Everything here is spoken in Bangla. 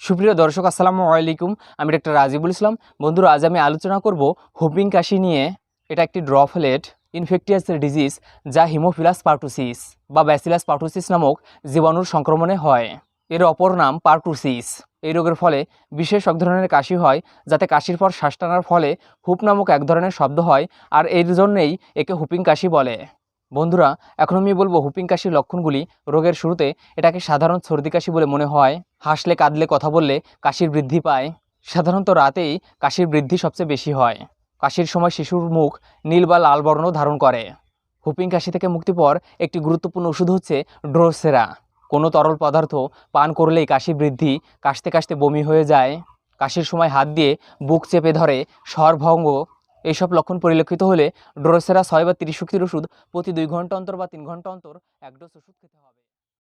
সুপ্রিয় দর্শক আসসালামু আলাইকুম। আমি ডাক্তার রাজিবুল ইসলাম। বন্ধুরা, আজ আমি আলোচনা করব হুপিং কাশি নিয়ে। এটা একটি ড্রপলেট ইনফেকটিয়াস ডিজিজ যা হিমোফিলাস পার্টুসিস বা ব্যাসিলাস পার্টুসিস নামক জীবাণুর সংক্রমণে হয়। এর অপর নাম পার্টুসিস। এই রোগের ফলে বিশেষ এক ধরনের কাশি হয়, যাতে কাশির পর শ্বাস টানার ফলে হুপ নামক এক ধরনের শব্দ হয়, আর এর জন্যেই একে হুপিং কাশি বলে। বন্ধুরা, এখন আমি বলবো হুপিং কাশির লক্ষণগুলি। রোগের শুরুতে এটাকে সাধারণ সর্দি কাশি বলে মনে হয়। হাসলে কাঁদলে কথা বললে কাশির বৃদ্ধি পায়। সাধারণত রাতেই কাশির বৃদ্ধি সবচেয়ে বেশি হয়। কাশির সময় শিশুর মুখ নীল বা লাল বর্ণ ধারণ করে। হুপিং কাশি থেকে মুক্তি পাওয়ার একটি গুরুত্বপূর্ণ ওষুধ হচ্ছে ড্রোসেরা। কোনো তরল পদার্থ পান করলেই কাশি বৃদ্ধি, কাশতে কাশতে বমি হয়ে যায়, কাশির সময় হাত দিয়ে বুক চেপে ধরে, স্বরভঙ্গ, এইসব লক্ষণ পরিলক্ষিত হলে ড্রোসেরা 6 বা 30 শক্তির ওষুধ প্রতি 2 ঘন্টা অন্তর বা 3 ঘন্টা অন্তর 1 ডোজ ওষুধ খেতে হবে।